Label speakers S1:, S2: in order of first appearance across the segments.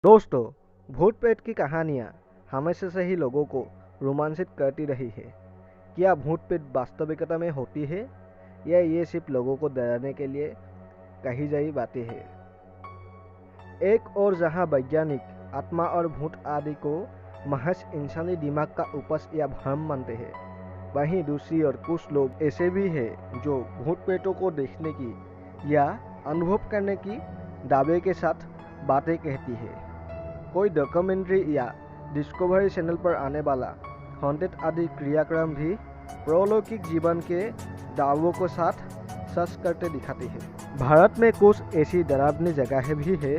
S1: दोस्तों, भूत प्रेत की कहानियाँ हमेशा से ही लोगों को रोमांचित करती रही है। क्या भूत प्रेत वास्तविकता में होती है या ये सिर्फ लोगों को डराने के लिए कही गई बातें हैं? एक और जहाँ वैज्ञानिक आत्मा और भूत आदि को महज इंसानी दिमाग का उपस या भ्रम मानते हैं, वहीं दूसरी ओर कुछ लोग ऐसे भी हैं जो भूत प्रेतों को देखने की या अनुभव करने की दावे के साथ बातें कहती है। कोई डॉक्यूमेंट्री या डिस्कवरी चैनल पर आने वाला हॉन्टेड आदि क्रियाक्रम भी परलौकिक जीवन के दावों को साथ सच करते दिखाते हैं। भारत में कुछ ऐसी डरावनी जगहें भी है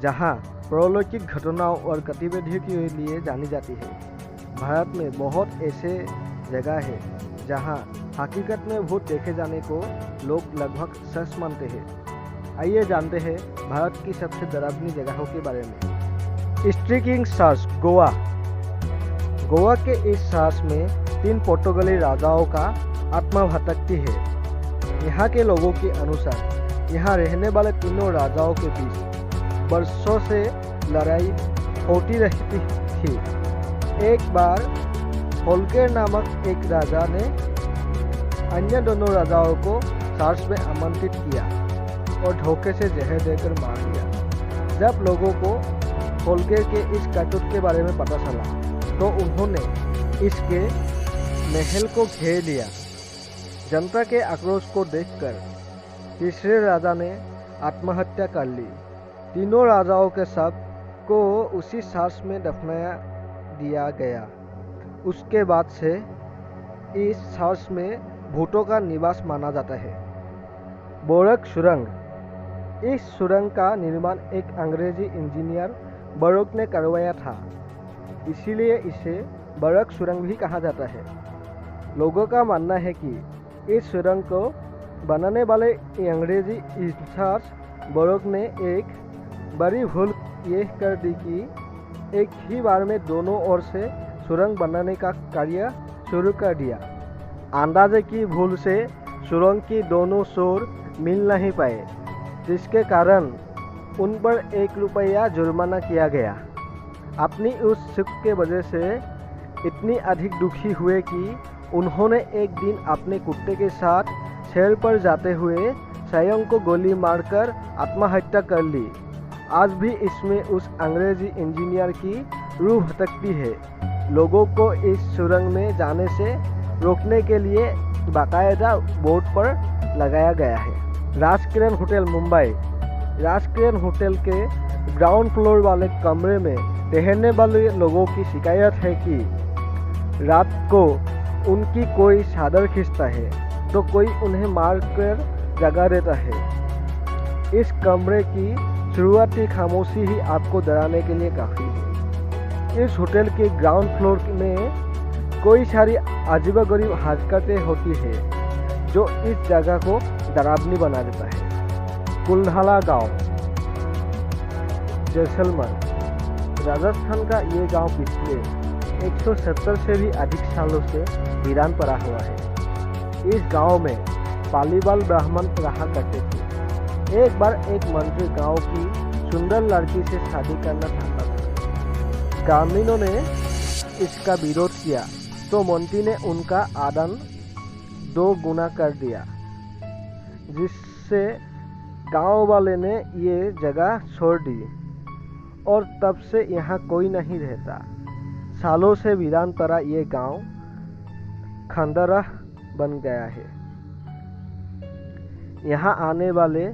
S1: जहां परलौकिक घटनाओं और गतिविधियों के लिए जानी जाती है। भारत में बहुत ऐसे जगह है जहां हकीकत में भूत देखे जाने को लोग लगभग सच मानते हैं। आइए जानते हैं भारत की सबसे डरावनी जगहों के बारे में। Streaking SARS, Goa. गोवा के इस सार्स में 3 पोर्तुगाली राजाओं का आत्मा भटकती है। यहाँ के लोगों के अनुसार यहाँ रहने वाले तीनों राजाओं के बीच वर्षों से लड़ाई होती रहती थी। एक बार होल्केर नामक एक राजा ने अन्य दोनों राजाओं को सार्स में आमंत्रित किया और धोखे से जहर देकर मार दिया। जब लोगों को होल्केर के इस करतूत के बारे में पता चला तो उन्होंने इसके महल को घेर लिया। जनता के आक्रोश को देखकर तीसरे राजा ने आत्महत्या कर ली। तीनों राजाओं के शव को उसी सार्स में दफनाया दिया गया। उसके बाद से इस सार्स में भूतों का निवास माना जाता है। बोरक सुरंग। इस सुरंग का निर्माण एक अंग्रेजी इंजीनियर बरोक ने करवाया था, इसीलिए इसे बरक सुरंग भी कहा जाता है। लोगों का मानना है कि इस सुरंग को बनाने वाले अंग्रेजी इंजीनियर बरोक ने एक बड़ी भूल यह कर दी कि एक ही बार में दोनों ओर से सुरंग बनाने का कार्य शुरू कर दिया। अंदाजे की भूल से सुरंग की दोनों छोर मिल नहीं पाए, जिसके कारण उन पर 1 रुपया जुर्माना किया गया। अपनी उस चूक के वजह से इतनी अधिक दुखी हुए कि उन्होंने एक दिन अपने कुत्ते के साथ शेर पर जाते हुए स्वयं को गोली मारकर आत्महत्या कर ली। आज भी इसमें उस अंग्रेजी इंजीनियर की रूह भटकती है। लोगों को इस सुरंग में जाने से रोकने के लिए बाकायदा बोर्ड पर लगाया गया है। राजकिरण होटल, मुंबई। राजकिरण होटल के ग्राउंड फ्लोर वाले कमरे में ठहरने वाले लोगों की शिकायत है कि रात को उनकी कोई चादर खींचता है तो कोई उन्हें मारकर जगा देता है। इस कमरे की शुरुआती खामोशी ही आपको डराने के लिए काफ़ी है। इस होटल के ग्राउंड फ्लोर में कोई सारी अजीबोगरीब हरकतें होती है जो इस जगह को डरावनी बना देता है। कुल्हाड़ा गांव, जैसलमेर। राजस्थान का ये गांव पिछले 170 से भी अधिक सालों से वीरान पड़ा हुआ है। इस गांव में पालीवाल ब्राह्मण रहा करते थे। एक बार एक मंत्री गांव की सुंदर लड़की से शादी करना चाहता था। ग्रामीणों ने इसका विरोध किया तो मंत्री ने उनका आदान 2 गुना कर दिया, जिससे गांव वाले ने ये जगह छोड़ दी और तब से यहाँ कोई नहीं रहता। सालों से वीरान पड़ा ये गांव खंडहर बन गया है। यहाँ आने वाले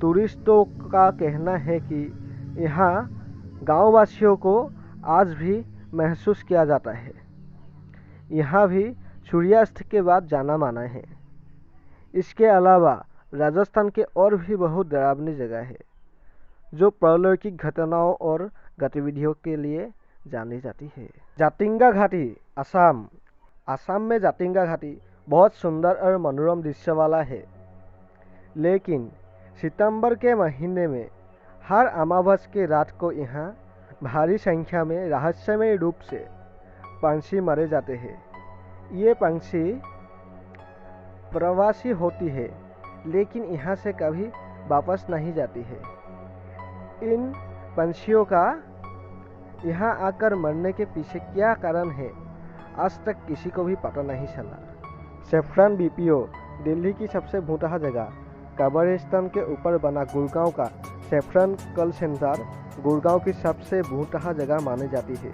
S1: टूरिस्टों का कहना है कि यहाँ गांववासियों को आज भी महसूस किया जाता है। यहाँ भी सूर्यास्त के बाद जाना माना है। इसके अलावा राजस्थान के और भी बहुत डरावनी जगह है जो परलौकिक घटनाओं और गतिविधियों के लिए जानी जाती है। जातिंगा घाटी, असम। असम में जातिंगा घाटी बहुत सुंदर और मनोरम दृश्य वाला है, लेकिन सितंबर के महीने में हर अमावस के रात को यहाँ भारी संख्या में रहस्यमय रूप से पंछी मारे जाते हैं। ये पंछी प्रवासी होती है लेकिन यहाँ से कभी वापस नहीं जाती है। इन पंछियों का यहाँ आकर मरने के पीछे क्या कारण है, आज तक किसी को भी पता नहीं चला। सेफ्रॉन बीपीओ दिल्ली की सबसे भूतहा जगह कब्रिस्तान के ऊपर बना गुड़गांव का सेफ्रॉन कॉल सेंटर गुड़गांव की सबसे भूतहा जगह मानी जाती है।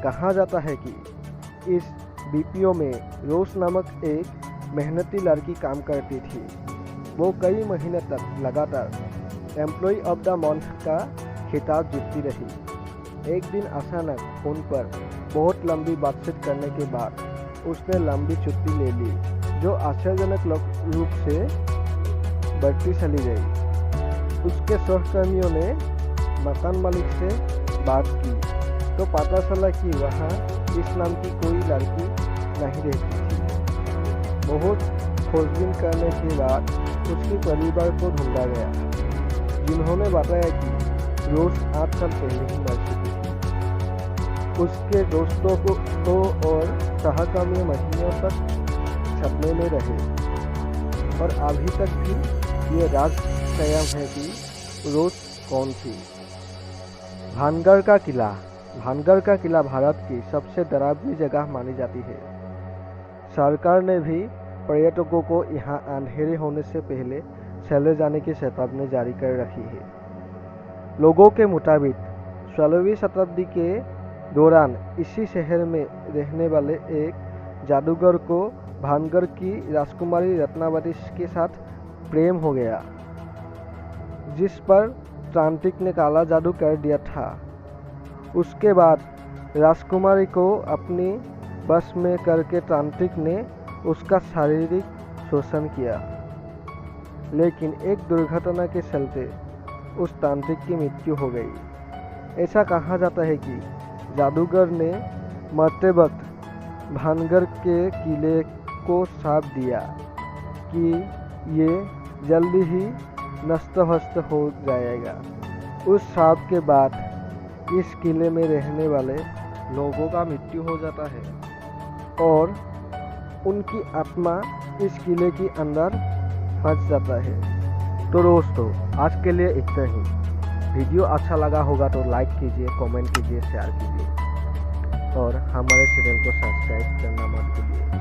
S1: कहा जाता है कि इस बीपीओ में रोज नामक एक मेहनती लड़की काम करती थी। वो कई महीने तक लगातार एम्प्लॉय ऑफ द मंथ का खिताब जीतती रही। एक दिन अचानक फोन पर बहुत लंबी बातचीत करने के बाद उसने लंबी छुट्टी ले ली, जो आश्चर्यजनक रूप से बढ़ती चली गई। उसके सहकर्मियों ने मकान मालिक से बात की तो पता चला कि वहाँ इस नाम की कोई लड़की नहीं रहती थी। बहुत खोजबीन करने के बाद उसके परिवार को ढूंढा गया, जिन्होंने बताया कि रोज 8 साल पहले ही मर चुकी थी। उसके दोस्तों को और सहकर्मी महीनों तक सपने में रहे और अभी तक भी ये राज कायम है कि रोज कौन थी। भानगढ़ का किला। भानगढ़ का किला भारत की सबसे डरावनी जगह मानी जाती है। सरकार ने भी पर्यटकों को यहाँ अंधेरे होने से पहले चले जाने की चेतावनी जारी कर रखी है। लोगों के मुताबिक 16वीं शताब्दी के दौरान इसी शहर में रहने वाले एक जादूगर को भानगढ़ की राजकुमारी रत्नावती के साथ प्रेम हो गया, जिस पर तांत्रिक ने काला जादू कर दिया था। उसके बाद राजकुमारी को अपनी बस में करके तांत्रिक ने उसका शारीरिक शोषण किया, लेकिन एक दुर्घटना के चलते उस तांत्रिक की मृत्यु हो गई। ऐसा कहा जाता है कि जादूगर ने मरते वक्त भानगढ़ के किले को श्राप दिया कि ये जल्दी ही नष्ट हो जाएगा। उस श्राप के बाद इस किले में रहने वाले लोगों का मृत्यु हो जाता है और उनकी आत्मा इस किले के अंदर फंस जाता है। तो दोस्तों, आज के लिए इतना ही। वीडियो अच्छा लगा होगा तो लाइक कीजिए, कमेंट कीजिए, शेयर कीजिए और हमारे चैनल को सब्सक्राइब करना मत भूलिए।